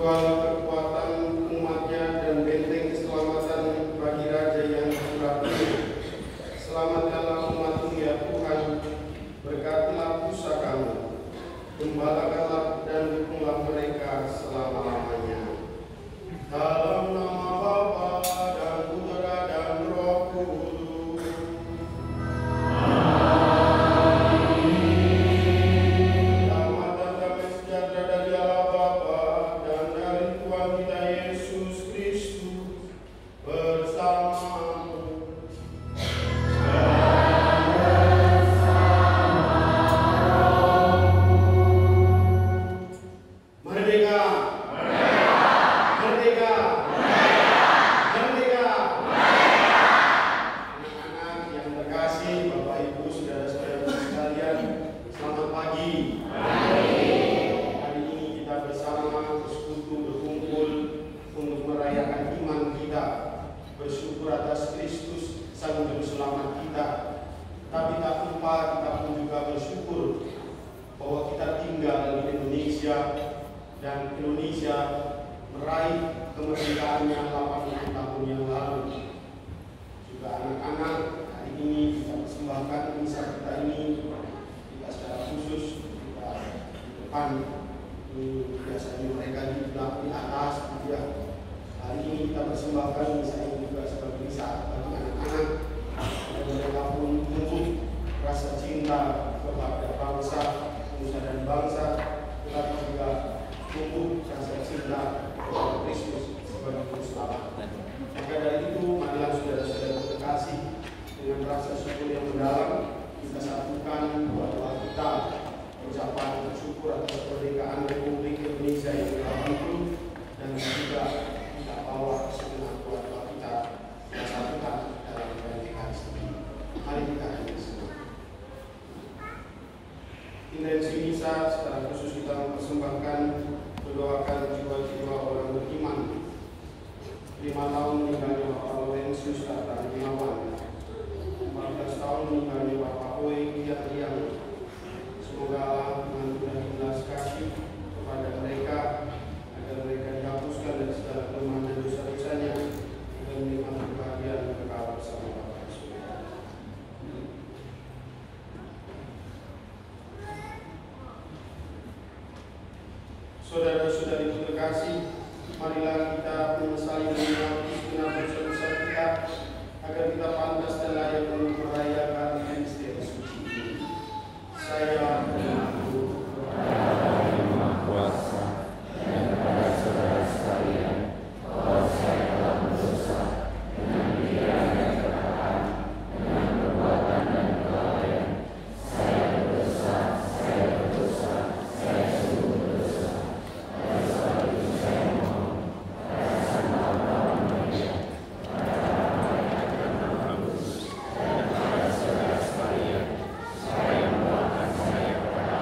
Tuhan kekuatan umatnya dan benteng keselamatan bagi Raja yang berabdi. Selamatkanlah umat-Mu ya Tuhan, berkatilah pusakamu, gembalakanlah dan dukunglah mereka selama-lamanya. Dalam nama Bapa dan Putra dan Roh Kudus. Selamat datang sejahtera dari Allah Bapa dan dari Tuhan kita Yesus Kristus bersamamu. Merdeka! Merdeka! Merdeka! Anak-anak yang terkasih, Bapak Ibu, saudara-saudara sekalian, selamat pagi. Hari ini kita bersama bersekutu berkumpul untuk merayakan iman kita, bersyukur atas Kristus Sang Juru Selamat kita. Tapi tak lupa kita pun juga bersyukur bahwa kita tinggal di Indonesia dan Indonesia meraih kemerdekaannya 80 tahun yang lalu. Juga anak-anak hari ini kita persembahkan misa kita ini, kita secara khusus kita di depan, biasanya mereka di atas, ya. Hari ini kita persembahkan misa ini juga sebagai misa bagi anak-anak, dan mereka pun tumbuh rasa cinta kepada bangsa, nusa dan bangsa, tetapi juga tumbuh rasa cinta kepada Kristus sebagai Juru Selamat. Maka dari itu, marilah saudara-saudara terkasih, dengan rasa syukur yang mendalam kita satukan doa kita, ucapan bersyukur atas kemerdekaan Republik Indonesia yang ke-80, dan juga kita bawa segenap doa kita satukan dalam kemerdekaan ini. Mari kita hadir semua. Intensi misa secara khusus kita mempersembahkan mendoakan jiwa-jiwa orang beriman. 5 tahun meninggalnya Bapak Laurentius Tata Gunawan, 14 tahun meninggalnya Bapak Oe Kiat-Riang. Semoga Allah mengampuni dan belas kasih kepada mereka, agar mereka dihapuskan dari segala kelemahan dan dosa-dosanya, dan menikmati kebahagiaan kekal bersama Bapa di surga. Saudara-saudari terkasih, marilah kita menyesali dan mengakui segenap dosa-dosa kita, agar kita pantas dan layak untuk merayakan misteri suci ini. Saya mengaku kepada Yang Maha Kuasa dan kepada saudara sekalian, bahwa saya telah berdosa dengan pikiran dan perkataan, dengan perbuatan dan kelalaian. Saya berdosa, saya berdosa, saya sungguh berdosa. Oleh sebab itu saya mohon pada Sang Bapa Maria, pada malaikat yang Maha Kudus, dan kepada saudara sekalian, saya membawakan saya kepada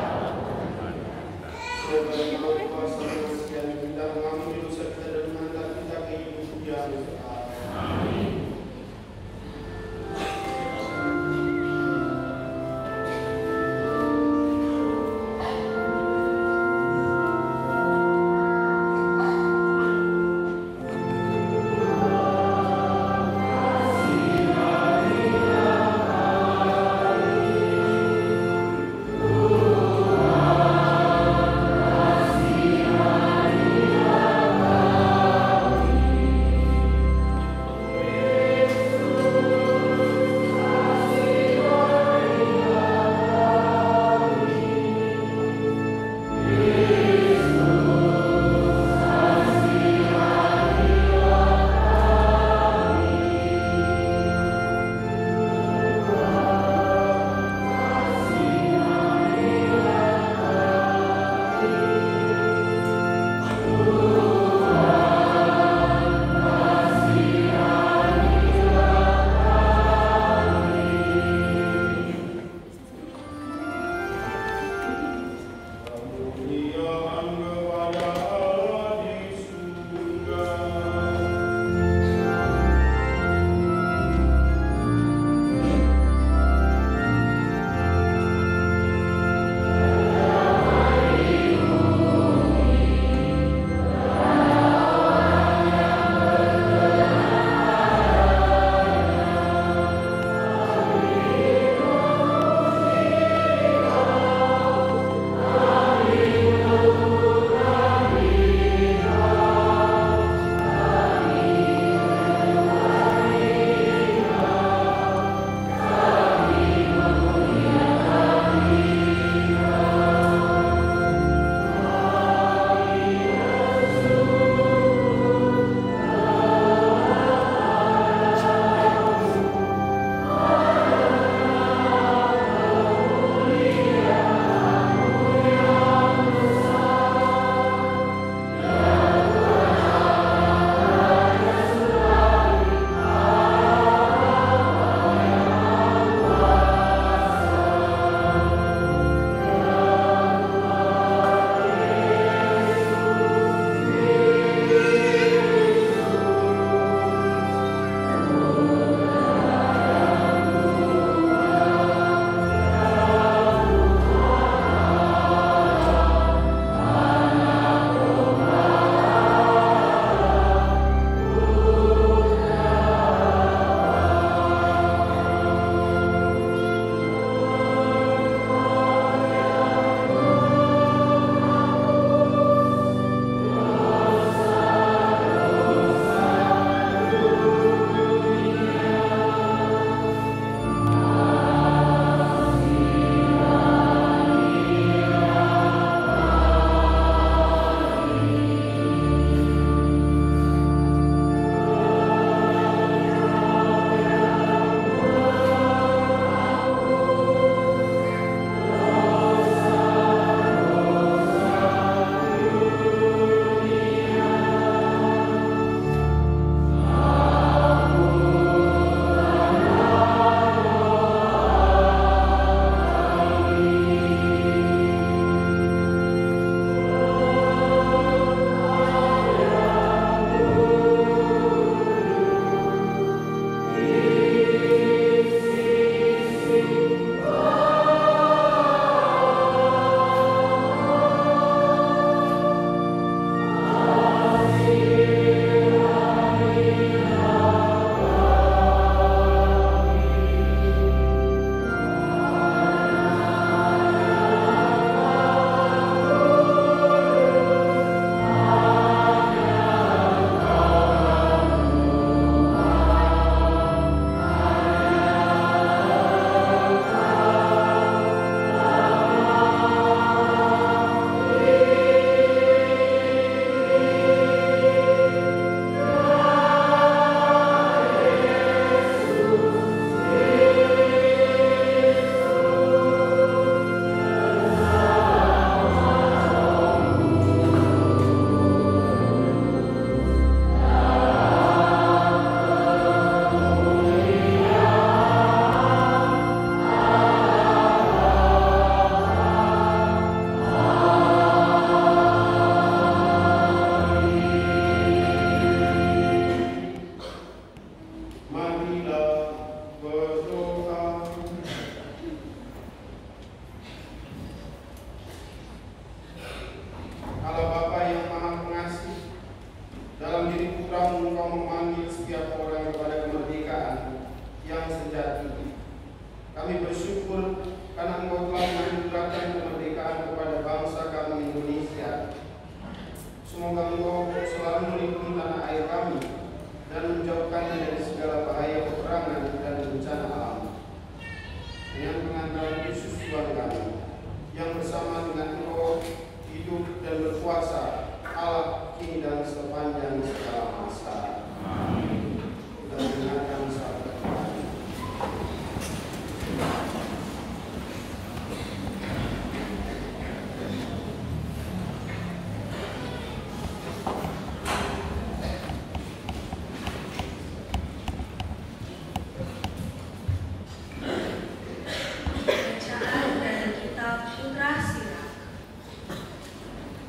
Semoga Engkau selalu melindungi tanah air kami dan menjauhkannya dari segala bahaya peperangan dan bencana alam. Dengan pengantara Yesus Tuhan kami, yang bersama dengan Engkau hidup dan berkuasa, Allah kini dan sepanjang segala masa. Amin. Kita dengarkan sabda Tuhan.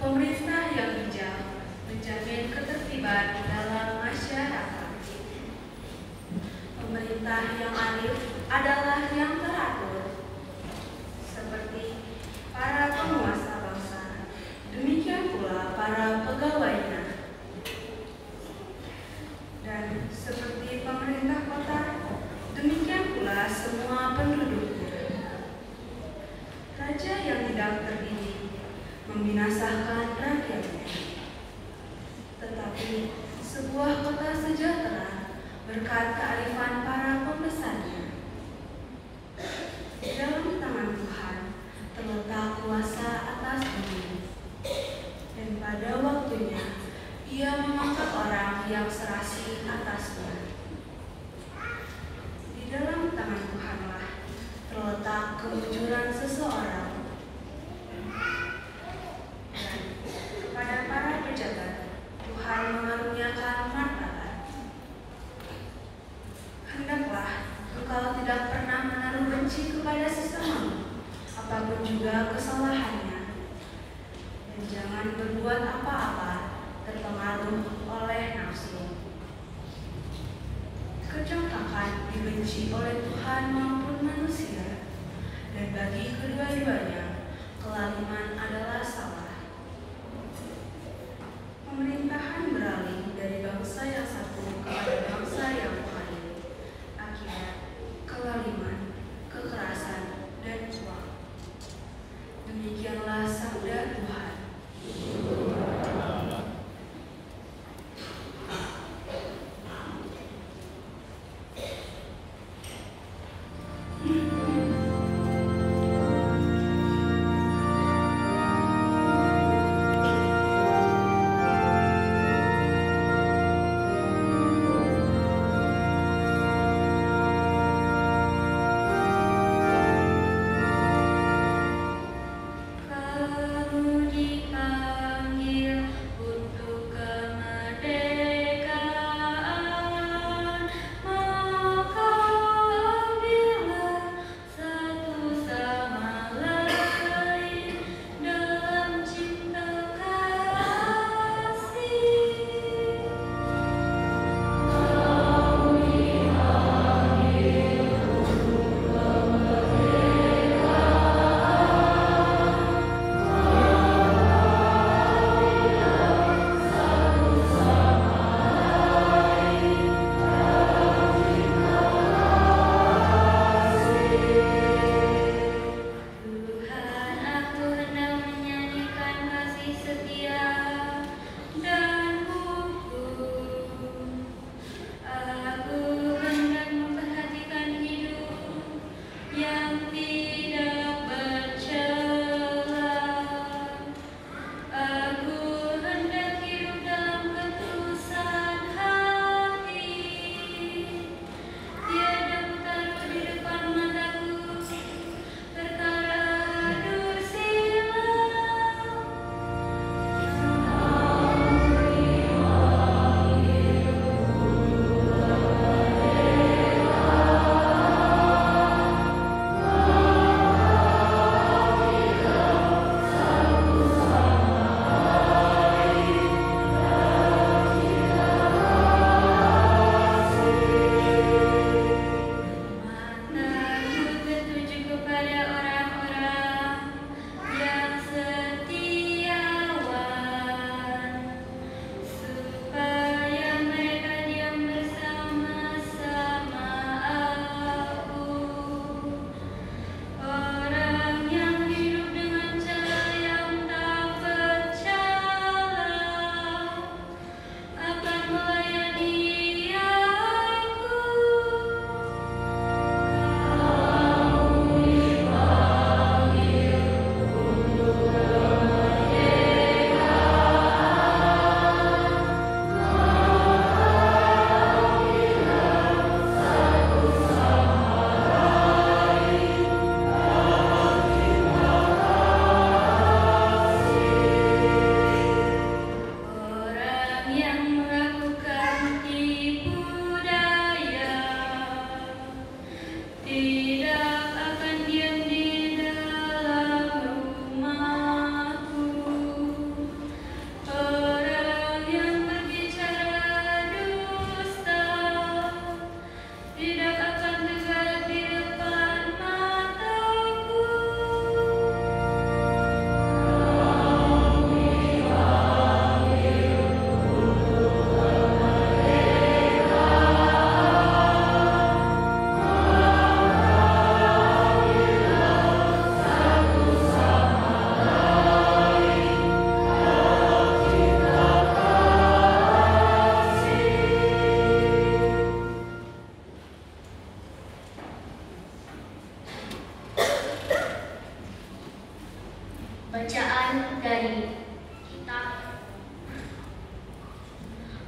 Pemerintah yang bijak menjamin ketertiban dalam masyarakat. Pemerintah yang adil adalah yang teratur, seperti para penguasa bangsa, demikian pula para pegawainya. Dan seperti pemerintah kota, demikian pula semua penduduknya. Raja yang tidak terdidik membinasakan rakyatnya. Tetapi sebuah kota sejahtera berkat kearifan para pembesarnya. Dalam tangan Tuhan terletak kuasa atas bumi, dan pada waktunya Ia mengangkat orang yang serasi atasnya. Di dalam tangan Tuhanlah terletak kemujuran seseorang. Kepada para pejabat, Tuhan mengaruniakan martabat. Hendaklah engkau tidak pernah menaruh benci kepada sesamamu, apapun juga kesalahannya, dan jangan berbuat apa-apa terpengaruh oleh nafsu. Kecoklakan dibenci oleh Tuhan maupun manusia, dan bagi kedua-duanya kelaliman adalah salah. Pemerintahan beralih dari bangsa yang satu kepada bangsa yang lain akibat kelaliman, kekerasan, dan uang. Demikianlah sabda Tuhan.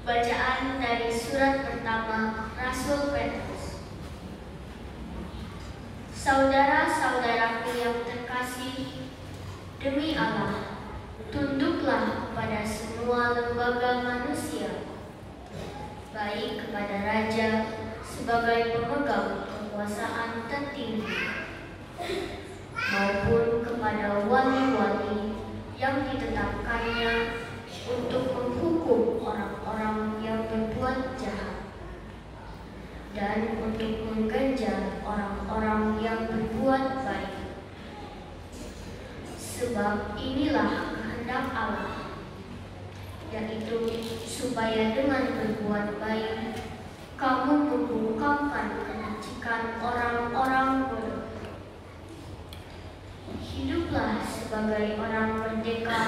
Bacaan dari surat pertama Rasul Petrus. Saudara-saudaraku yang terkasih, demi Allah, tunduklah kepada semua lembaga manusia, baik kepada raja sebagai pemegang kekuasaan tertinggi, maupun kepada wali-wali yang ditetapkannya untuk menghukum orang-orang yang berbuat jahat dan untuk mengganjar orang-orang yang berbuat baik. Sebab inilah kehendak Allah, yaitu supaya dengan berbuat baik kamu membungkamkan kebajikan orang-orang bodoh. Hiduplah sebagai orang merdeka,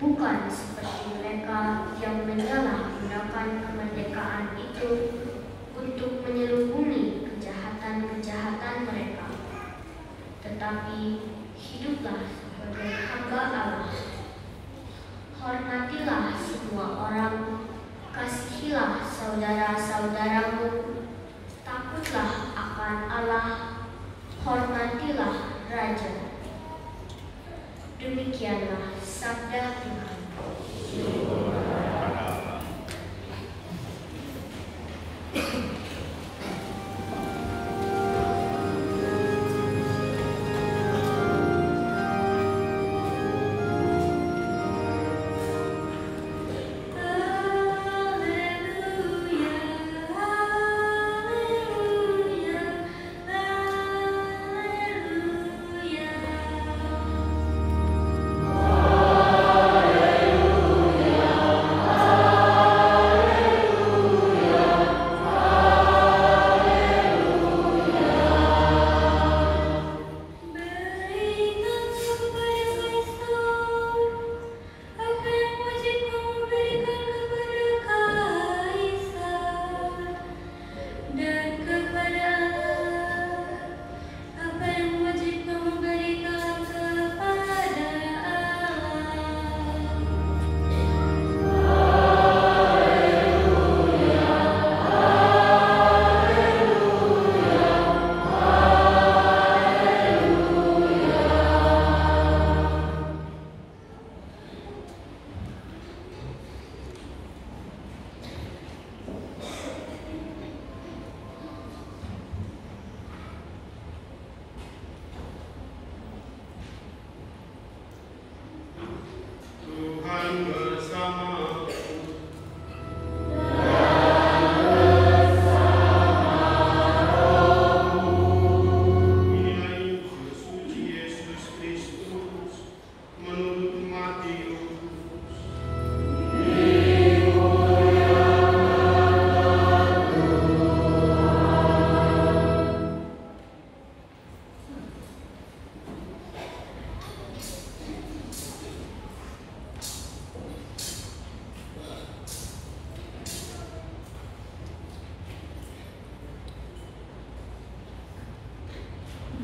bukan seperti mereka yang menyalahgunakan kemerdekaan itu untuk menyelubungi kejahatan-kejahatan mereka. Tetapi hiduplah sebagai hamba Allah. Hormatilah semua orang, kasihilah saudara-saudaramu, takutlah akan Allah, hormatilah raja. Demikianlah sabda Tuhan.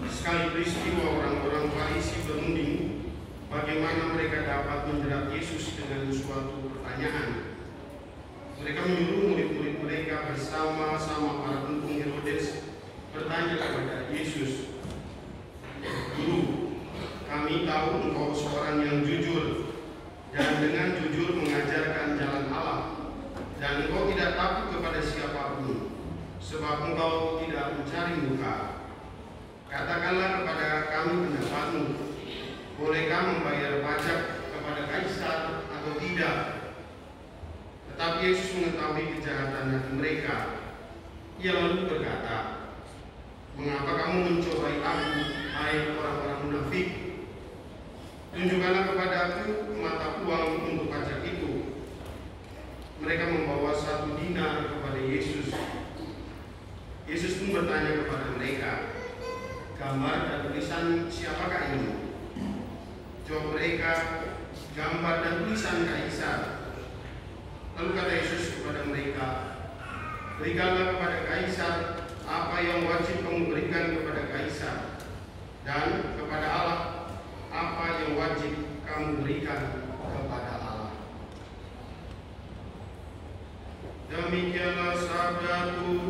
Sekali peristiwa orang-orang Farisi berunding bagaimana mereka dapat menjerat Yesus dengan suatu pertanyaan. Mereka menyuruh murid-murid mereka bersama-sama para pendukung Herodes bertanya kepada Yesus, "Guru, kami tahu engkau seorang yang jujur dan dengan jujur mengajarkan jalan Allah, dan engkau tidak takut kepada siapapun, sebab engkau tidak mencari muka. Katakanlah kepada kami pendapatmu, bolehkah membayar pajak kepada Kaisar atau tidak?" Tetapi Yesus mengetahui kejahatan hati mereka. Ia lalu berkata, "Mengapa kamu mencobai aku, hai orang-orang munafik? Tunjukkanlah kepada aku mata uang untuk pajak itu." Mereka membawa 1 dinar kepada Yesus. Yesus pun bertanya kepada mereka, "Gambar dan tulisan siapakah ini?" Jawab mereka, "Gambar dan tulisan Kaisar." Lalu kata Yesus kepada mereka, "Berikanlah kepada Kaisar apa yang wajib kamu berikan kepada Kaisar, dan kepada Allah apa yang wajib kamu berikan kepada Allah." Demikianlah sabda Tuhan.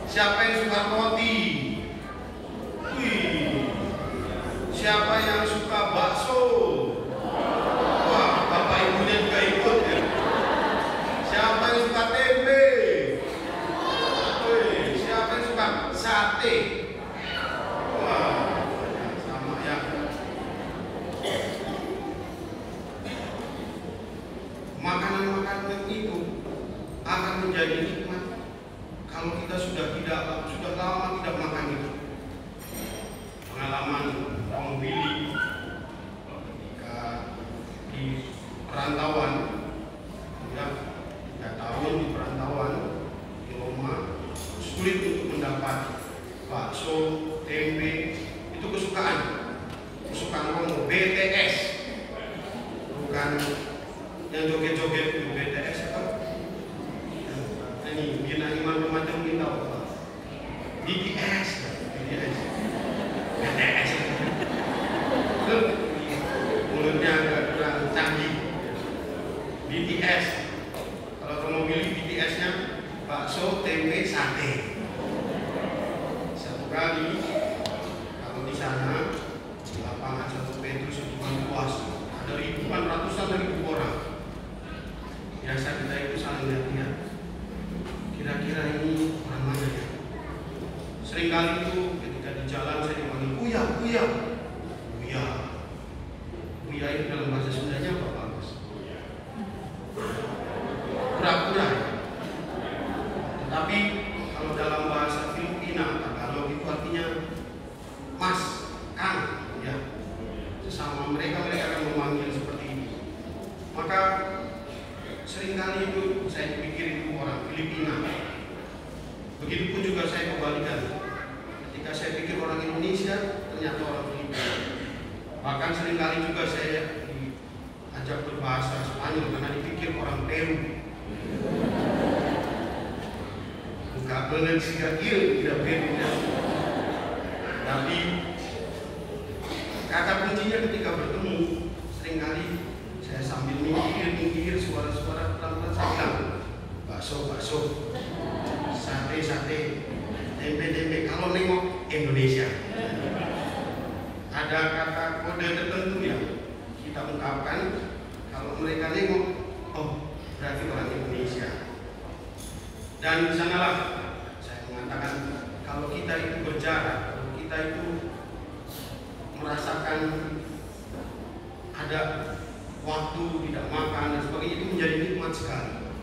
Siapa yang suka roti? Siapa yang suka bakso? Wah, bapak ibunya juga ikut ya. Siapa yang suka tempe? Siapa yang suka sate? Wah, sama ya. Makanan-makanan itu akan menjadi nikmat kalau kita sudah lama tidak makan itu. Pengalaman Om Billy ketika di perantauan, ya 3 tahun di perantauan di Roma, sulit untuk mendapat bakso, tempe, itu kesukaan Romo, BTS, bukan yang joget-joget itu BTS apa? Ini bina iman remaja mungkin tahu apa? BTS. Mulutnya agak kurang canggih. BTS. Kalau kamu milih BTS-nya bakso, tempe, sate. Satu kali kalau di sana di lapangan 1 Petrus itu luas, ada ribuan, ratusan ribu orang. Biasa kita itu saling lihat-lihat. Kira-kira ini orang mana ya? Seringkali itu ketika di jalan saya dipanggil Buya. Buya itu dalam bahasa Sundanya apa Pak Agus? Pura-pura. Tetapi kalau dalam bahasa Filipina, Tagalog itu artinya Mas, sesama mereka akan memanggil seperti itu. Maka seringkali itu saya pikir itu orang Filipina. Begitupun juga saya kebalikan. Ketika saya pikir orang Indonesia, ternyata orang Filipina. Bahkan seringkali juga saya diajak berbahasa Spanyol karena dipikir orang Peru. Enggak benar tidak beda. Tapi kata kuncinya ketika bertemu, seringkali saya sambil mikir suara-suara pelan-pelan saya bilang, bakso, sate, tempe. Kalau nengok Indonesia, ada kata kode tertentu yang kita ungkapkan. Kalau mereka nengok, oh berarti orang Indonesia. Dan di sanalah saya mengatakan, kalau kita itu berjarak, kalau kita itu merasakan ada waktu tidak makan dan sebagainya, itu menjadi nikmat sekali.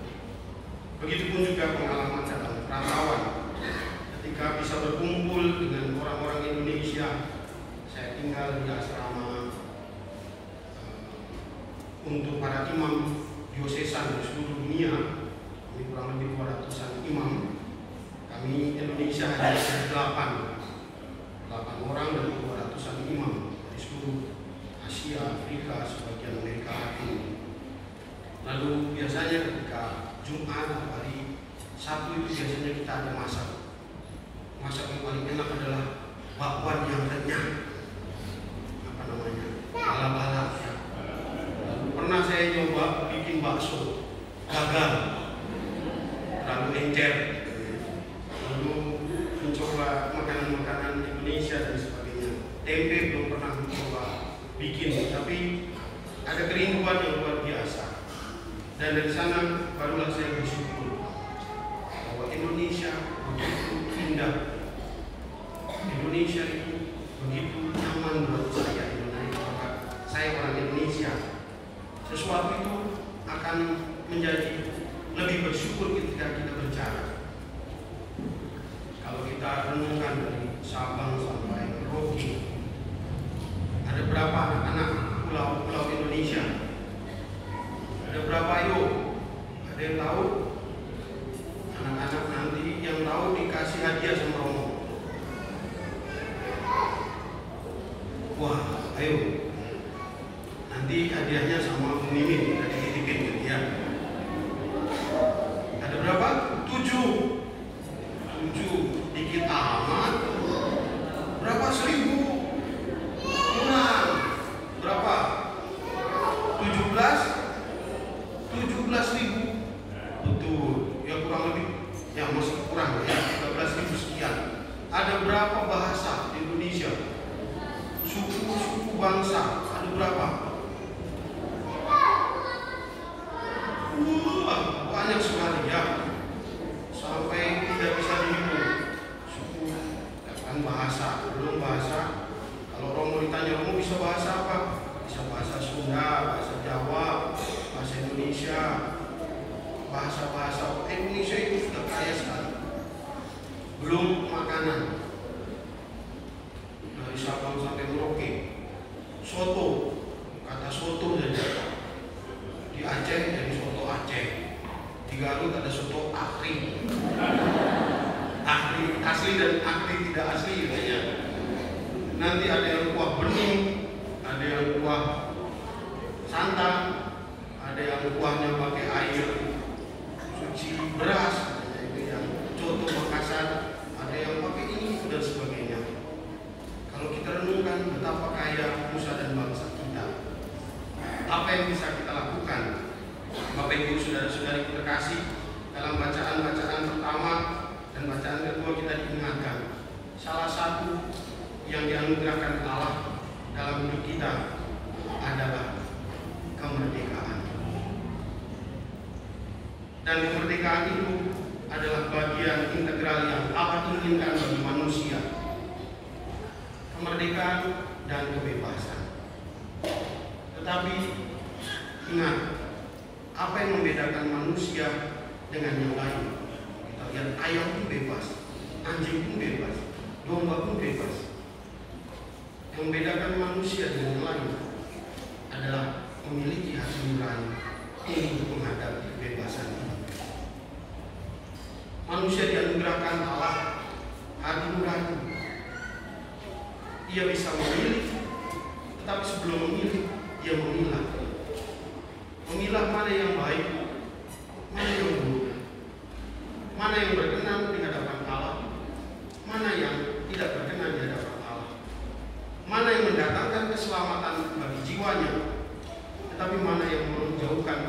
Begitupun juga pengalaman dalam perantauan, ketika bisa berkumpul dengan orang-orang Indonesia. Saya tinggal di asrama untuk para imam diosesan di seluruh dunia. Ini kurang lebih 200-an imam. Kami Indonesia hanya 8 orang dari 200-an imam dari seluruh Asia, Afrika, sebagian Amerika Latin. Lalu biasanya ketika Jumat atau hari Sabtu itu biasanya kita ada masak. Masak yang paling enak adalah bakwan yang renyah. Bala-bala. Pernah saya coba bikin bakso, gagal, terlalu encer. Lalu mencoba makanan-makanan Indonesia dan sebagainya. Tempe belum pernah mencoba bikin, tapi ada kerinduan yang luar biasa. Dan dari sana barulah saya bersyukur bahwa Indonesia begitu indah. Indonesia itu begitu nyaman buat saya. Saya orang Indonesia. Sesuatu itu akan menjadi lebih bersyukur ketika kita berbicara. Kalau kita renungkan dari Sabang sampai Merauke, ada berapa anak-anak pulau Indonesia? Ada berapa yuk? Ada yang tahu? Anak-anak nanti yang tahu dikasih hadiah sama Romo. Wah, ayo. Nanti hadiahnya sama Bu Mimin, ada dititipin ya. Ada berapa? 7 dikit amat. Berapa? 1000 kurang. Berapa? 17.000. Betul. Ya kurang lebih. Ya masih kurang ya. 13.000 sekian. Ada berapa bahasa di Indonesia? Suku bangsa ada berapa? Banyak sekali ya, sampai tidak bisa dihitung. Suku, kan bahasa, belum bahasa. Kalau Romo ditanya, Romo bisa bahasa apa? Bisa bahasa Sunda, bahasa Jawa, bahasa Indonesia, bahasa Indonesia itu sudah kaya sekali. Belum makanan. Dari Sabang sampai Merauke, soto, kata soto saja. Di Aceh jadi soto Aceh. Di Garut ada soto akri. Akri asli dan akri tidak asli katanya. Nanti ada yang kuah bening, ada yang kuah santan, ada yang kuahnya pakai air suci beras, katanya itu yang coto Makassar, ada yang pakai ini dan sebagainya. Kalau kita renungkan betapa kaya nusa dan bangsa kita, apa yang bisa kita lakukan? Bapak Ibu saudara-saudari terkasih, dalam bacaan-bacaan pertama dan bacaan kedua kita diingatkan salah satu yang dianugerahkan Allah dalam hidup kita adalah kemerdekaan. Dan kemerdekaan itu adalah bagian integral yang Allah inginkan bagi manusia. Kemerdekaan dan kebebasan. Tetapi ingat, apa yang membedakan manusia dengan yang lain? Kita lihat ayam pun bebas, anjing pun bebas, domba pun bebas. Yang membedakan manusia dengan yang lain kebijakan Allah ragu-ragu. Ia bisa memilih, tetapi sebelum memilih, ia memilah. Memilah mana yang baik, mana yang buruk, mana yang berkenan di hadapan Allah, mana yang tidak berkenan di hadapan Allah, mana yang mendatangkan keselamatan bagi jiwanya, tetapi mana yang menjauhkan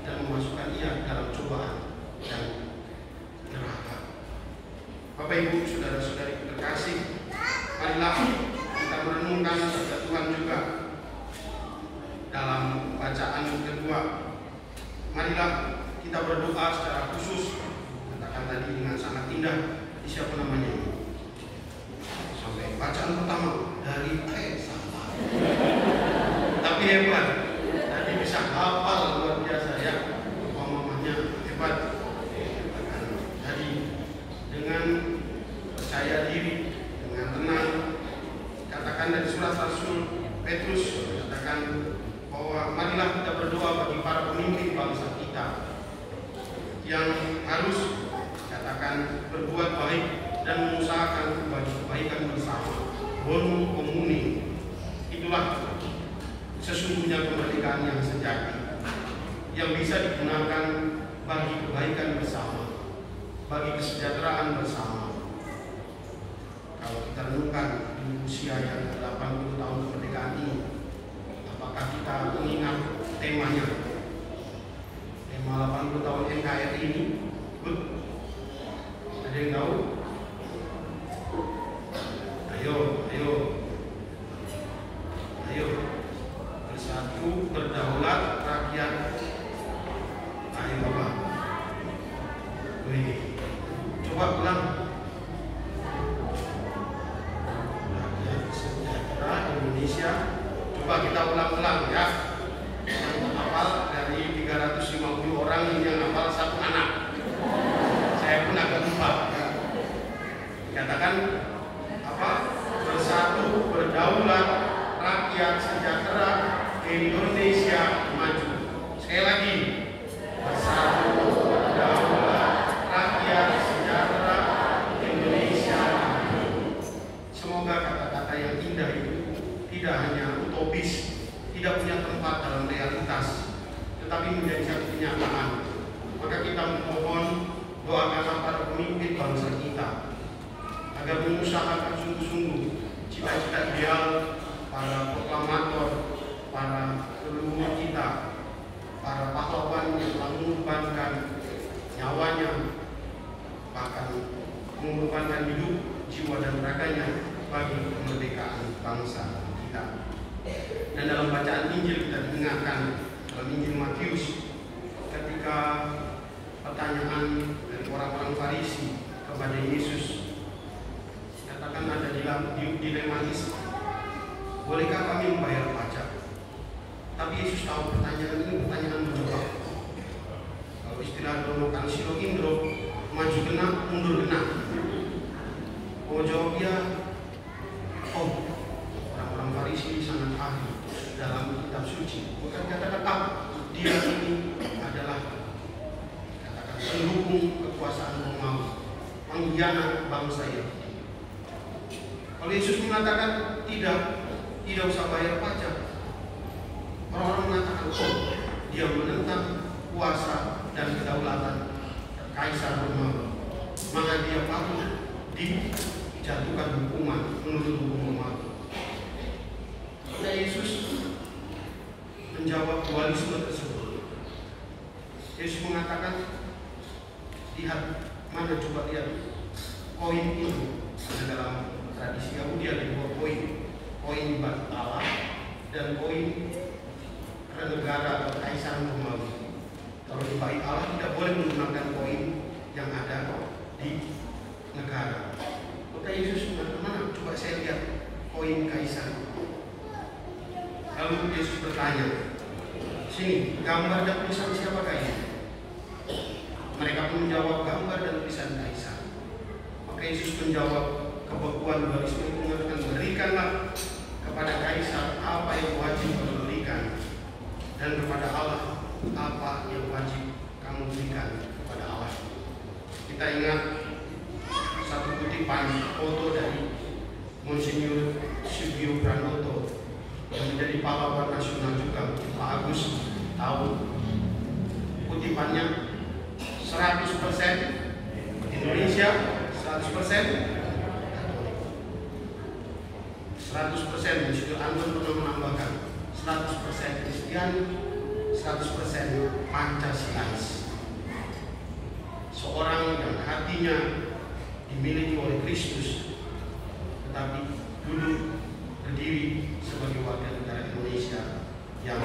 dan memasukkan ia dalam cobaan dan neraka. Bapak Ibu, saudara-saudari terkasih, marilah kita merenungkan sabda Tuhan juga dalam bacaan kedua. Marilah kita berdoa secara khusus, katakan tadi dengan sangat indah. Siapa namanya ini? Sampai bacaan pertama dari salah. Tapi hebat, tadi bisa hafal luar biasa ya. Mamanya hebat. Jadi dengan percaya diri, dengan tenang, katakan dari surat Rasul Petrus, katakan bahwa marilah kita berdoa bagi para pemimpin bangsa kita yang harus katakan berbuat baik dan mengusahakan kebaikan bersama. Bonum comuni, itulah sesungguhnya kemerdekaan yang sejati, yang bisa digunakan bagi kebaikan bersama, bagi kesejahteraan bersama. Kalau kita renungkan di usia yang 80 tahun kemerdekaan ini, apakah kita mengingat temanya? Tema 80 tahun NKRI ini, ada yang tahu? Ayo, bersatu, berdaulat, rakyat. Ayo Bapak. Wih, coba ulang. Rakyat sejahtera Indonesia. Coba kita ulang-ulang ya. Yang hafal dari 350 orang ini yang hafal satu anak. Saya pun agak lupa. Ya. Katakan apa? Bersatu, berdaulat, rakyat sejahtera, Indonesia maju. Sekali lagi, bersatu, berdaulat, rakyat sejahtera, Indonesia maju. Semoga kata-kata yang indah itu tidak hanya utopis, tidak punya tempat dalam realitas, tetapi menjadi satu kenyataan. Maka kita memohon, doakanlah para pemimpin bangsa kita agar mengusahakan sungguh-sungguh cita-cita ideal para proklamator, para leluhur kita, para pahlawan yang telah mengorbankan nyawanya, bahkan mengorbankan hidup, jiwa dan raganya bagi kemerdekaan bangsa kita. Dan dalam bacaan Injil kita diingatkan dalam Injil Matius ketika pertanyaan dari orang-orang Farisi kepada Yesus, katakan ada dilematis, bolehkah kami membayar pajak? Tapi Yesus tahu pertanyaan ini pertanyaan menjawab. Kalau istilah donokan silo indro, maju kena, mundur kena. Mau jawab dia, orang-orang Farisi sangat ahli dalam kitab suci. Bukan katakan dia ini adalah katakan pendukung kekuasaan Romawi, pengkhianat bangsa Yahudi. Kalau Yesus mengatakan tidak usah bayar pajak, orang-orang mengatakan dia menentang kuasa dan kedaulatan Kaisar Romawi, maka dia patut dijatuhkan hukuman menurut hukum Romawi. Nah, Yesus menjawab dualisme tersebut. Yesus mengatakan, lihat, mana coba lihat koin itu. Ada dalam tradisi Yahudi ada dua koin batu Allah dan koin negara atau Kaisar Romawi. Kalau di bait Allah tidak boleh menggunakan koin yang ada di negara. Maka Yesus mengatakan, mana coba saya lihat koin Kaisar. Lalu Yesus bertanya, sini gambar dan tulisan siapakah ini? Mereka pun menjawab, gambar dan tulisan Kaisar. Maka Yesus menjawab, kebekuan dualisme itu mengatakan, berikanlah kepada Kaisar apa yang wajib kamu berikan, dan kepada Allah apa yang wajib kamu berikan kepada Allah. Kita ingat satu kutipan foto dari Monsinyur Sugio Pranoto yang menjadi pahlawan nasional juga. Pak Agus tahu kutipannya 100% Indonesia, 100% 100%. Monsinyur Anton pernah menambahkan 100% Kristiani, 100% Pancasilais. Seorang yang hatinya dimiliki oleh Kristus, tetapi duduk berdiri sebagai warga negara Indonesia yang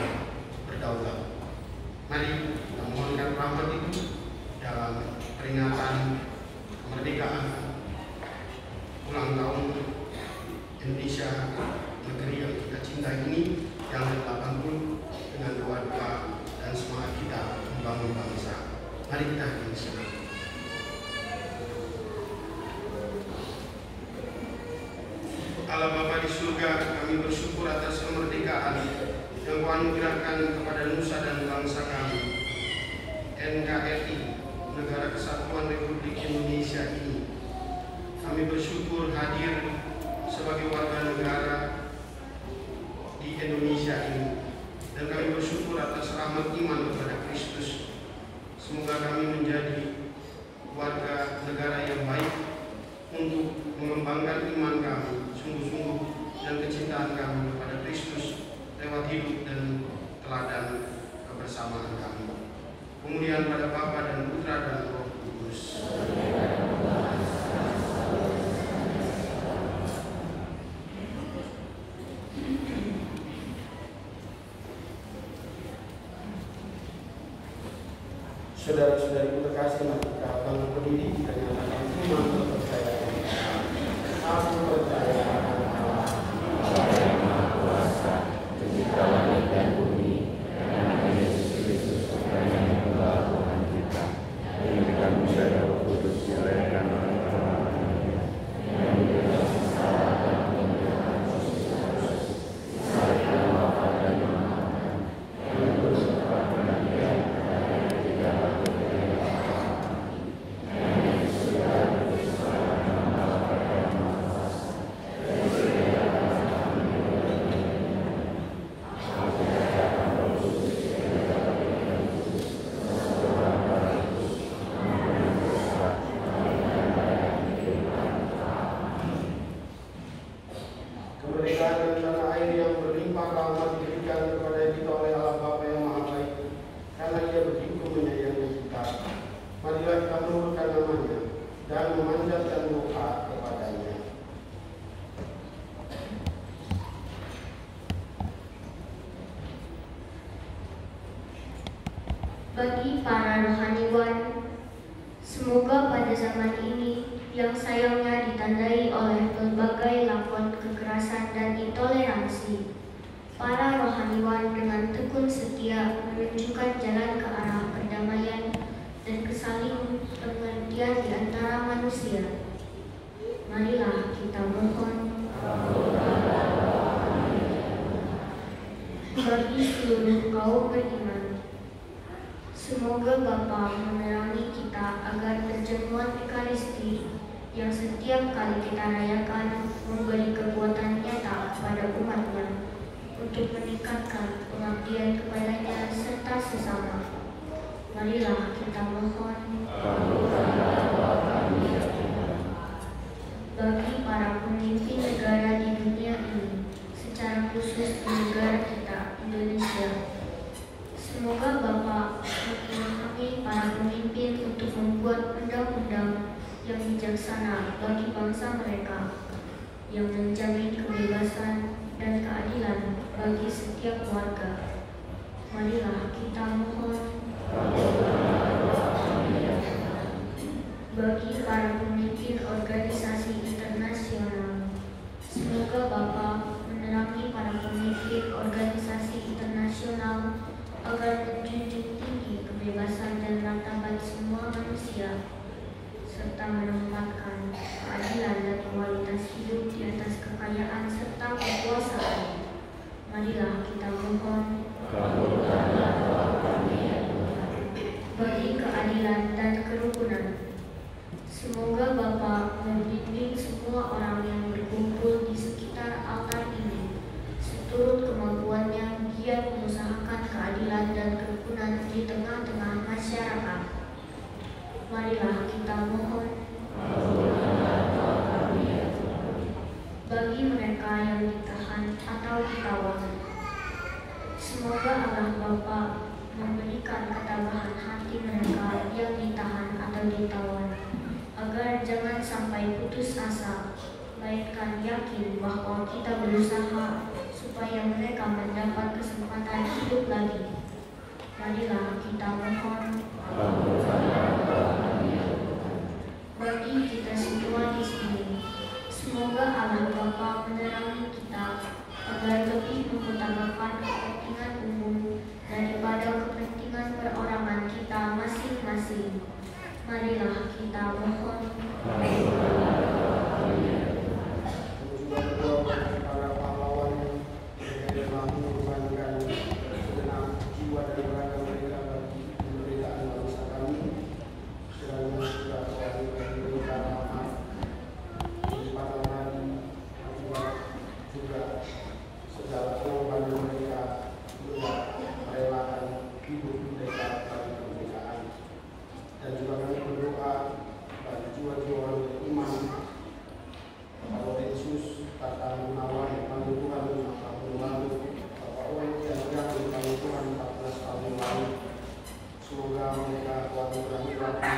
berdaulat. Mari kita mohonkan rahmat itu dalam peringatan kemerdekaan ulang tahun Indonesia, negeri yang kita cintai ini, yang ke-80, dengan doa-doa dan semangat kita membangun bangsa. Mari kita hadir di sini. Allah Bapa di surga, kami bersyukur atas kemerdekaan yang Kau anugerahkan kepada nusa dan bangsa kami, NKRI, Negara Kesatuan Republik Indonesia ini. Kami bersyukur hadir sebagai warga negara di Indonesia ini, dan kami bersyukur atas rahmat iman kepada Kristus. Semoga kami menjadi warga negara yang baik untuk mengembangkan iman kami sungguh-sungguh dan kecintaan kami kepada Kristus lewat hidup dan teladan kebersamaan kami. Kemuliaan pada Bapa dan Putra dan Roh Kudus. Saudara-saudari terkasih, mari kita bangun berdiri dan nyatakan iman kepercayaan. Aku percaya akan Allah, Bapa yang Maha Kuasa, Pencipta langit dan bumi, dan anak Yesus Kristus, Putranya yang adalah Tuhan kita, yang diberikan Musa dan Roh Kudus, dilahirkan oleh Maria, yang diberikan secara dan pemerintahan Yesus Kristus, disalibkan, wafat dan dimakamkan, yang terus dapat kematian, dan yang ketiga bangkit dari kematian, yang di surga bersesuaian dengan Allah Bapa yang Maha Kuasa, dari segala kami aku percayakan Roh Kudus, yang dapat diberikan khusus, seorang para kudus, mengampuni dosa, mengampuni baik, kehidupan. kemerdekaan dan tanah air yang berlimpah rahmat diberikan kepada kita oleh Allah Bapa yang Maha Baik, karena Ia begitu menyayangi kita. Marilah kita menurutkan namanya dan memanjatkan doa kepadanya. Bagi para rohaniwan, semoga pada zaman ini yang sayangnya ditandai oleh berbagai lakon kekerasan dan intoleransi, para rohaniwan dengan tekun setia menunjukkan jalan ke arah perdamaian dan kesaling pengertian di antara manusia. Marilah kita mohon. Bagi seluruh kaum beriman, semoga Bapa menerangi kita agar perjamuan Ekaristi yang setiap kali kita rayakan memberi kekuatan nyata pada umatnya untuk meningkatkan pengabdian kepadanya serta sesama. Marilah kita mohon. Bagi para pemimpin negara di dunia ini, secara khusus di negara kita, Indonesia, semoga Bapa mengilhami para pemimpin untuk membuat undang-undang yang bijaksana bagi bangsa mereka, yang menjamin kebebasan dan keadilan bagi setiap warga. Marilah kita mohon. Bagi para pemimpin organisasi internasional, semoga Bapa menerangi para pemimpin organisasi internasional agar menjunjung tinggi kebebasan dan martabat semua manusia, serta menempatkan keadilan dan kualitas hidup di atas kekayaan serta kekuasaan. Marilah kita mohon. Bagi keadilan dan kerukunan, Semoga Bapa membimbing semua orang yang berkumpul di sekitar altar ini, seturut kemampuannya giat mengusahakan keadilan dan kerukunan di tengah-tengah masyarakat. Marilah kita mohon. Bagi mereka yang ditahan atau ditawan, semoga Allah Bapa memberikan ketabahan hati mereka yang ditahan atau ditawan, agar jangan sampai putus asa, melainkan yakin bahwa kita berusaha supaya mereka mendapat kesempatan hidup lagi. Marilah kita mohon. Bagi kita semua di sini, semoga Allah Bapa menerangi kita agar lebih mengutamakan kepentingan umum daripada kepentingan perorangan kita masing-masing. Marilah kita mohon. Para pahlawan yang telah mengorbankan segenap jiwa dan raga mereka bagi kemerdekaan bangsa kami, kiranya juga Tuhan memberikan rahmat limpahan hari akibat juga segala pengorbanan mereka juga merelakan hidup mereka bagi kemerdekaan. Dan juga kami berdoa bagi jiwa-jiwa yang beriman kalau Yesus kata Gunawan yang panggil Tuhan 5 tahun lalu, Bapak Owen dan yang dipanggil Tuhan 14 tahun lalu. Semoga mereka Tuhan mengurangi lagi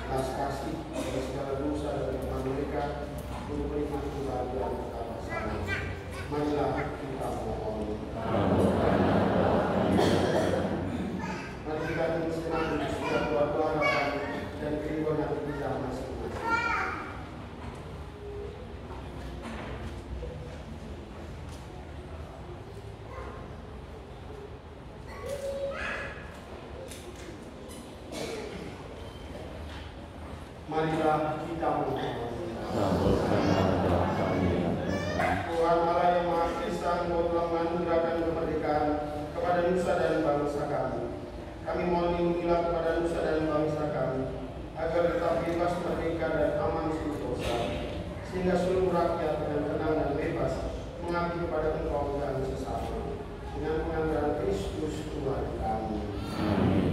belas kasih dari segala dosa dan iman mereka untuk menikmati kebahagiaan kita bersama. Marilah kita mohon. Mari kita sejenak untuk segala doa-doa harapan dan kerinduan hati kita masing-masing. Marilah kita mohon. Tuhan Allah yang Maha Esa, Engkau telah menganugerahkan kemerdekaan kepada nusa dan bangsa kami. Kami mohon lindungilah kepada nusa dan bangsa kami, agar tetap bebas, merdeka dan aman sentosa, sehingga seluruh rakyat dengan tenang dan bebas mengabdi kepada Engkau dan sesama, dengan penganggaran Kristus Tuhan kami. Amin.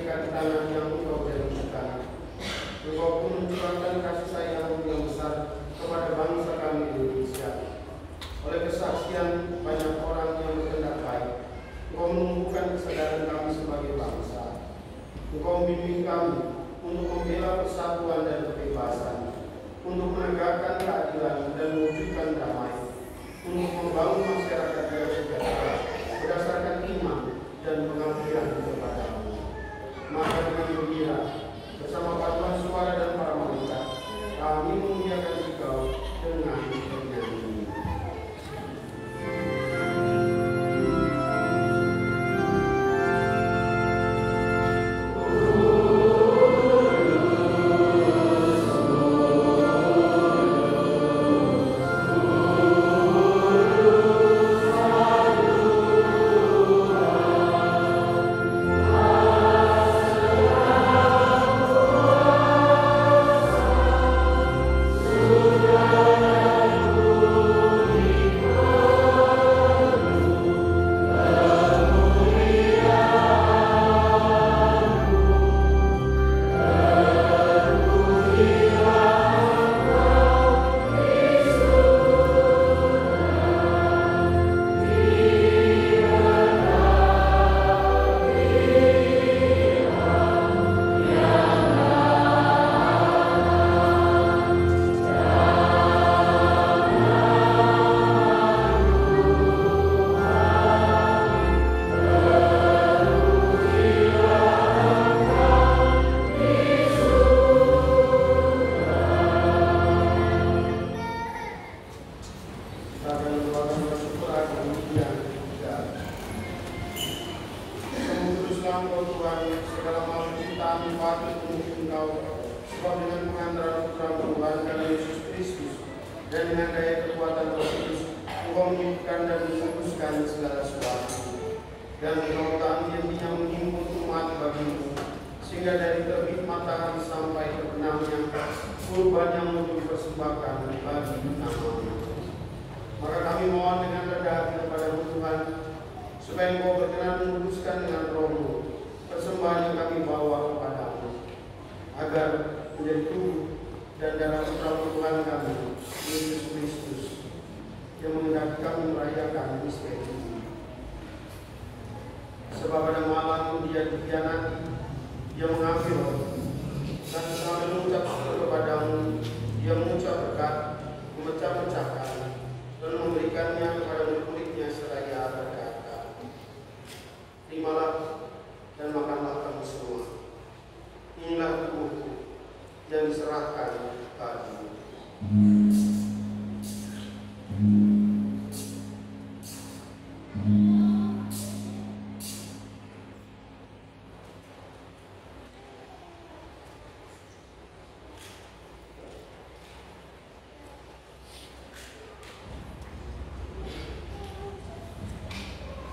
mereka di tanah yang Engkau janjikan. Engkau pun mencurahkan kasih sayang yang besar kepada bangsa kami Indonesia. Oleh kesaksian banyak orang yang berkehendak baik, Engkau menumbuhkan kesadaran kami sebagai bangsa. Engkau membimbing kami untuk membela persatuan dan kebebasan, untuk menegakkan keadilan dan mewujudkan damai, untuk membangun masyarakat yang sejahtera berdasarkan iman dan pengabdian kepadamu. Maka dengan gembira, bersama paduan suara dan para malaikat, kami memuliakan Engkau dengan bernyanyi.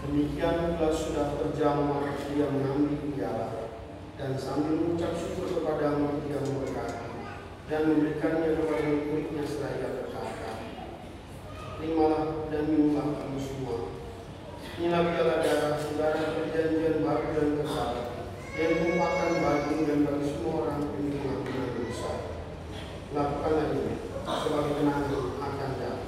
Demikian bila sudah terjamah, dia mengambil piala dan sambil mengucap syukur kepadamu, dia memberkati dan memberikannya kepada murid-muridnya seraya berkata, "Terimalah dan minumlah kamu semua. Inilah piala darah saudara perjanjian baru dan kekal yang ditumpahkan bagi dan bagi semua orang demi pengampunan dosa. Lakukanlah ini sebagai kenangan akan datang."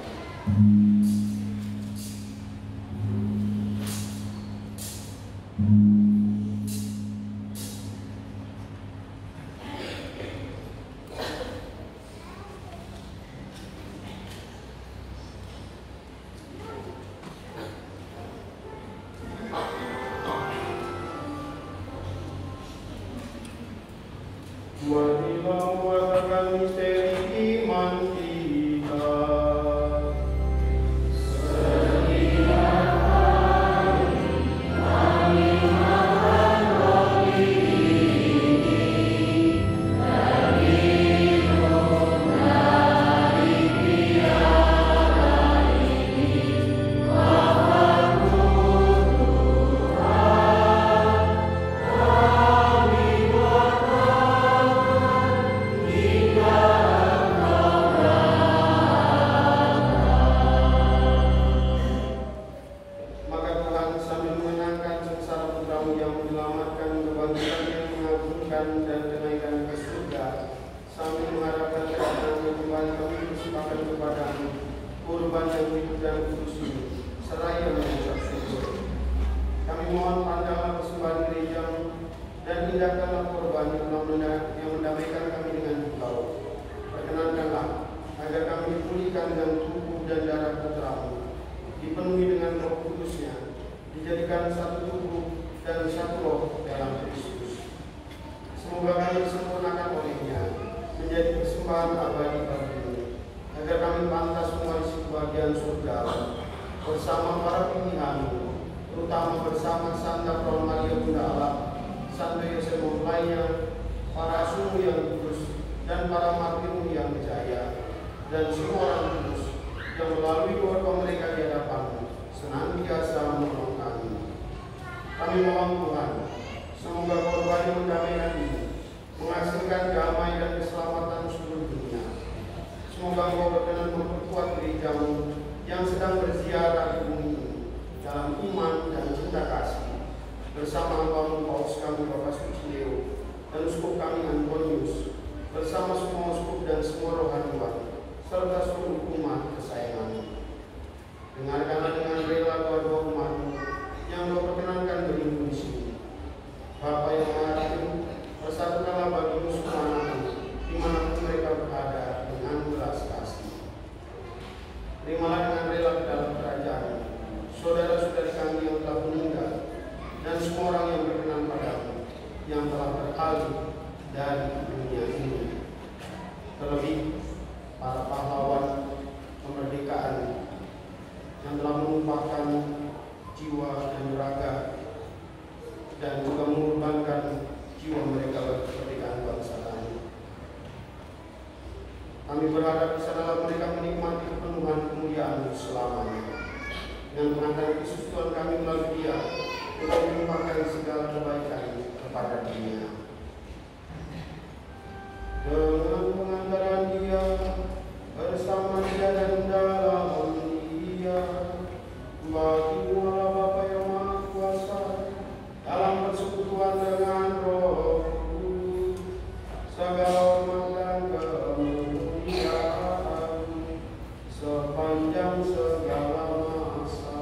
Marilah buatkan misteri iman kita. Yang menyelamatkan kebangkitan yang mengagungkan dan kenaikan ke surga, sambil mengharapkan kedatangan yang kembali kami persembahkan kepadamu kurban yang hidup dan kudus ini, seraya mengucap syukur. Kami mohon pandanglah persembahan gerejamu dan indahkanlah korban yang mendamaikan kami dengan Engkau. Perkenankanlah agar kami dipulihkan dengan tubuh dan darah putramu, dipenuhi dengan Roh Kudusnya, dijadikan satu tubuh dan satu roh dalam Kristus. Semoga kami disempurnakan olehnya menjadi persembahan abadi bagimu, agar kami pantas mewarisi kebahagiaan surga bersama para pilihanmu, terutama bersama Santa Praun Maria Bunda Allah, Santo Yosef mempelainya, para asuhmu yang kudus, dan para martirmu yang berjaya, dan semua orang kudus yang melalui doa mereka di hadapanmu senantiasa menolong kami. Kami mohon Tuhan, semoga korban yang mendamaikan ini menghasilkan damai dan keselamatan seluruh dunia. Semoga Engkau berkenan memperkuat gerejamu yang sedang berziarah di bumi ini dalam iman dan cinta kasih, bersama Hamba-Mu Paus kami Bapak Suci Leo dan uskup kami Antonius, bersama semua uskup dan semua rohaniwan, serta seluruh umat kesayangan-Mu. Dengarkanlah dengan rela doa-doa umat-Mu yang Kau perkenankan berlindung di sini. Bapa yang Maha Tinggi, persatukanlah bagimu semua anak-Mu dimanapun mereka berada dengan belas kasih. Terimalah dengan rela ke dalam kerajaan saudara-saudari kami yang telah meninggal dan semua orang yang berkenan padamu, yang telah beralih dari dunia ini. Terlebih para pahlawan kemerdekaan yang telah menumpahkan jiwa dan raga dan juga mengorbankan jiwa mereka bagi kemerdekaan bangsa kami. Kami berharap di sanalah mereka menikmati kepenuhan kemuliaan selamanya. Dengan pengangkatan Kristus Tuhan kami melalui Dia, untuk menumpahkan segala kebaikan kepada dunia. Dengan pengantaran Dia, bersama Dia dan dalam Dia, bagi Allah Bapa yang Maha Kuasa, dalam persekutuan dengan Roh Kudus, segala hormat dan kemuliaan sepanjang segala masa.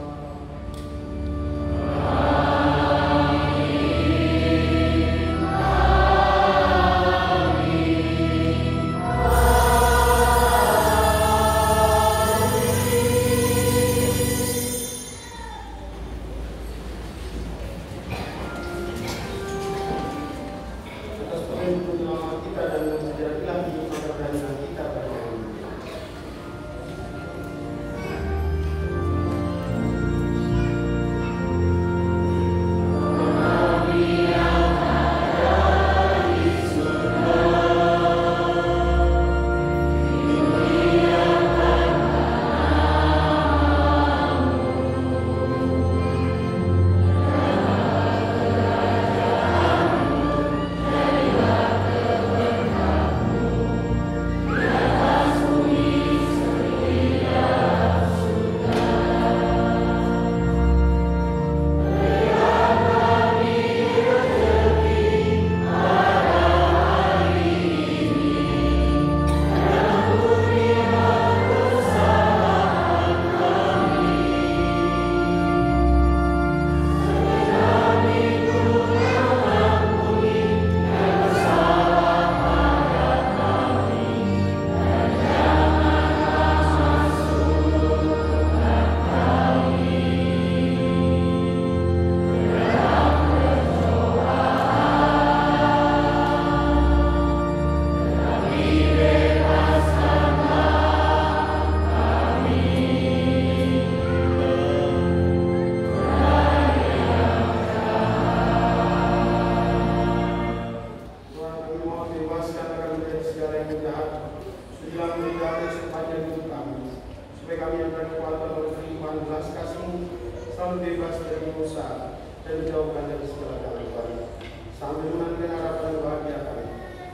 selalu bebas dari dosa dan dijauhkan dari segala gangguan, sambil menantikan harapan bahagia kami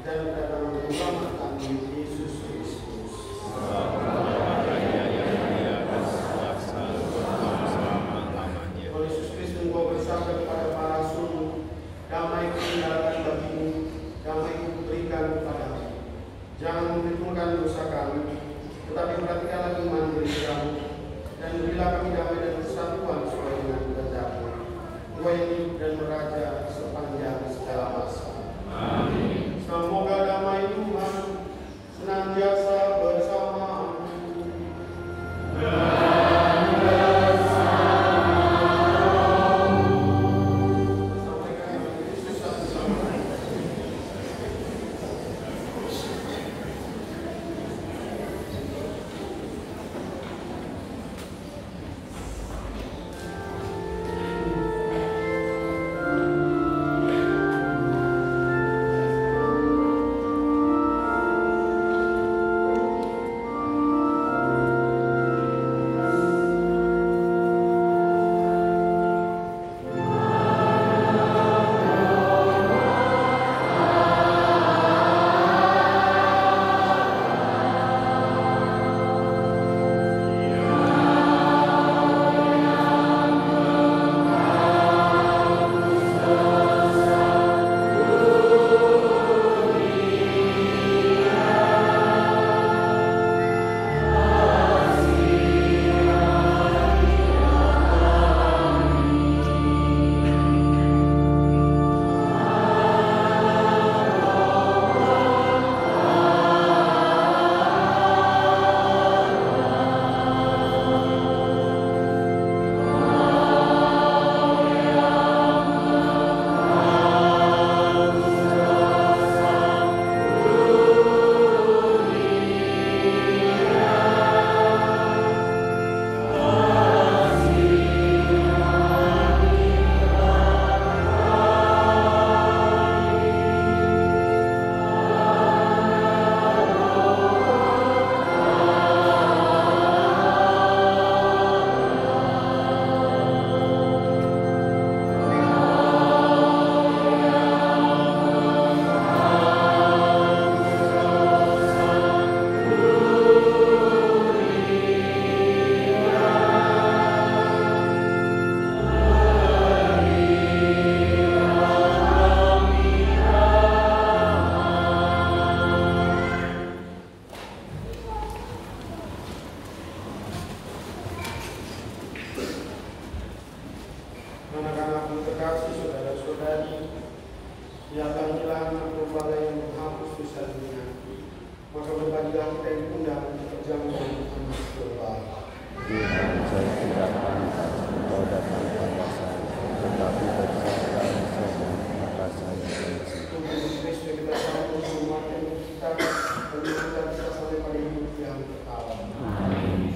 dan kedatangan ulama kami Yesus Kristus. Yesus Kristus, Engkau bersabda kepada para rasul, damai ku tinggalkan bagimu, mengampunkan dosa kami, tetapi perhatikanlah iman diri kami, dan berilah kami damai dan persatuan sesuai dengan kehendak-Mu. Engkau yang hidup dan meraja sepanjang segala masa. Amin. Semoga damai Tuhan senantiasa bersamamu. Anak-anak terkasih, saudara-saudari, datanglah kepada yang menghapus dosa dunia. Maka berbahagialah kita yang diundang untuk perjamuan anak domba. Tuhan, saya tidak pantas Engkau datang pada saya, tetapi berkata saja, maka saya janji. Tuhan Yesus Kristus, kita sambut hormat yang kita, dan kita bisa sampai pada hidup yang kekal. Amin.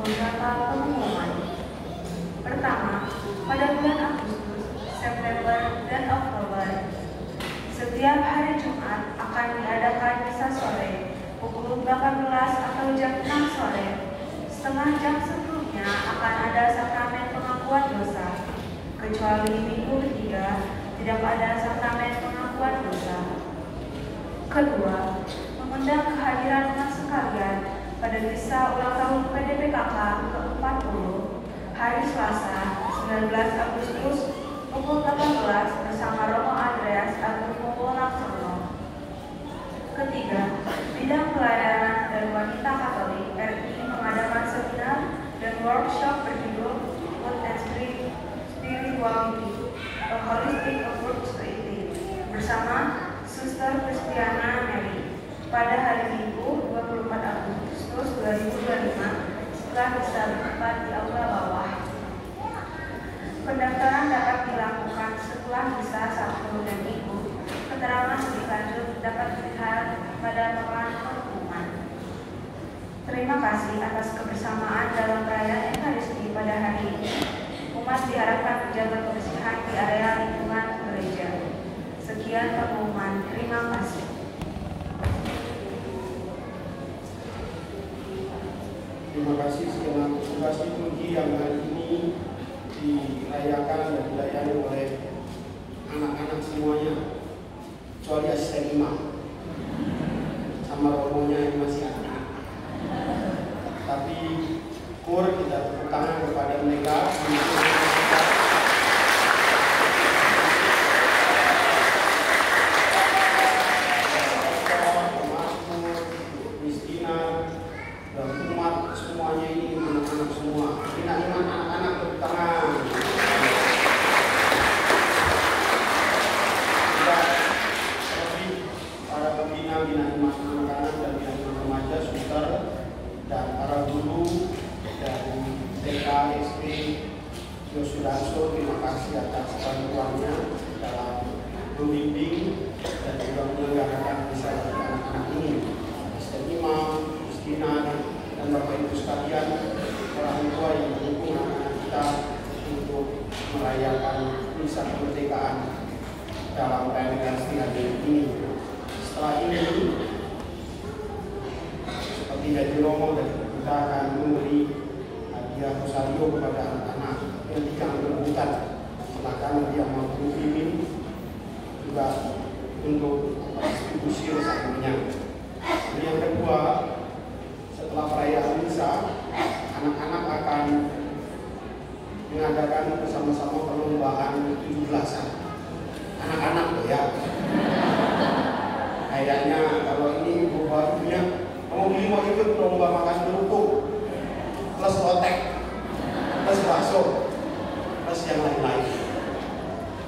beberapa pengumuman. Pertama, pada bulan Agustus, September, dan Oktober, setiap hari Jumat akan diadakan misa sore pukul 18 atau jam 6 sore. Setengah jam sebelumnya akan ada sakramen pengakuan dosa. Kecuali minggu ketiga, tidak ada sakramen pengakuan dosa. Kedua, mengundang kehadiran umat sekalian pada misa ulang tahun PDPKK ke-40 hari Selasa 19 Agustus pukul 18 bersama Romo Andreas Agung Laksono. Ketiga, bidang pelayanan dan wanita Katolik RI mengadakan seminar dan workshop berjudul Food and Spirituality, A Holistic Approach to Eating bersama Suster Kristiana Mary pada hari Minggu 24 Agustus 2025 setelah misa bertempat di aula bawah. Pendaftaran dapat dilakukan setelah misa Sabtu dan Minggu. Keterangan lebih lanjut dapat dilihat pada papan pengumuman. Terima kasih atas kebersamaan dalam perayaan Ekaristi pada hari ini. Umat diharapkan menjaga kebersihan di area lingkungan gereja. Sekian pengumuman. Terima kasih. Terima kasih segenap tugas liturgi yang hari ini dirayakan dan dilayani oleh anak-anak semuanya, kecuali asisten imam sama romonya yang masih anak. Tapi kur kita tepuk tangan kepada mereka dan umat semuanya ini anak-anak semua. Tidak iman anak-anak tepuk tangan. Terlebih para pembina iman anak-anak dan bina iman remaja, suster dan para guru dari TK, SD, Yosudarso, terima kasih atas bantuannya dalam membimbing dan juga menyelenggarakan misa anak-anak ini. Asisten imam, dan Bapak Ibu sekalian, orang tua yang mendukung anak-anak kita untuk merayakan misa kemerdekaan dalam perayaan Ekaristi hari ini. Setelah ini, seperti dari Romo dan kita akan memberi hadiah rosario kepada anak-anak yang tidak berebutan, silakan yang mampu minim juga untuk distribusi rosarionya. Yang kedua, setelah perayaan misa, anak-anak akan mengadakan bersama-sama perlombaan 17-an. Anak-anak loh ya. Kayaknya kalau ini buahnya kamu mau ikut lomba makan kerupuk, plus lotek, plus bakso, plus yang lain-lain.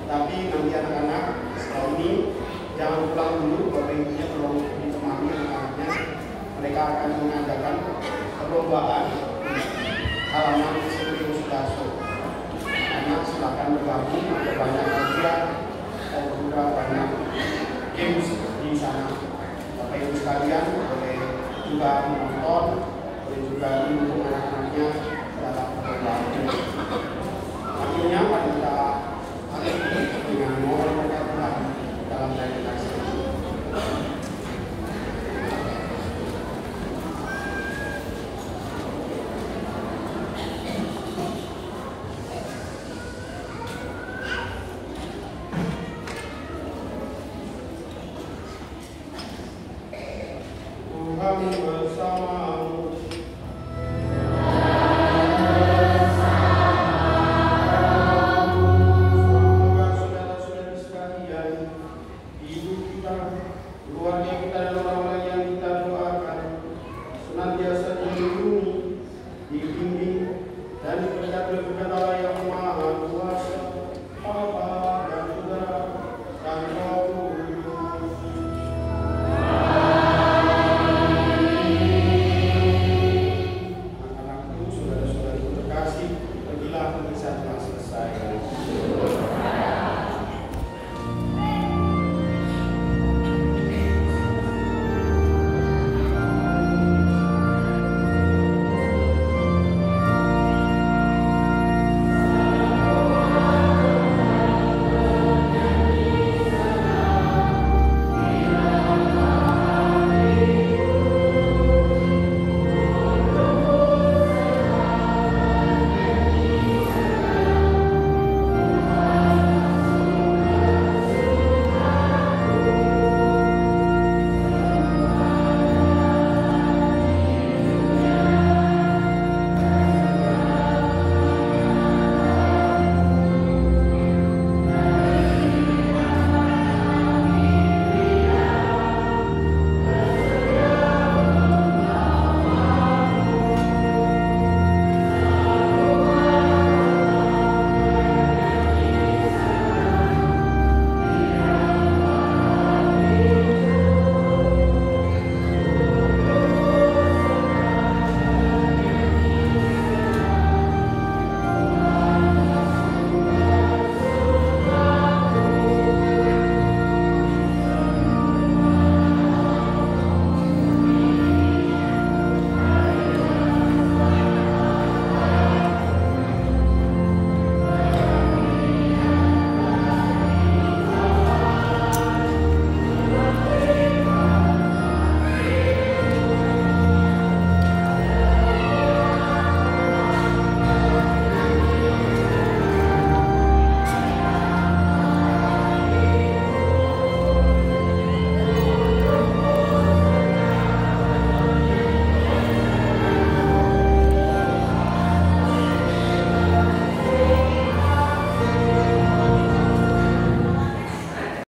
Tapi nanti anak-anak setelah ini jangan pulang dulu, Bapak Ibunya tolong ditemani anak-anaknya. Mereka akan mengadakan perlombaan halaman Sri Yosudarso. Anak silakan bergabung, ada banyak hadiah dan juga banyak games di sana. Bapak Ibu sekalian boleh juga menonton, boleh juga mendukung anak-anak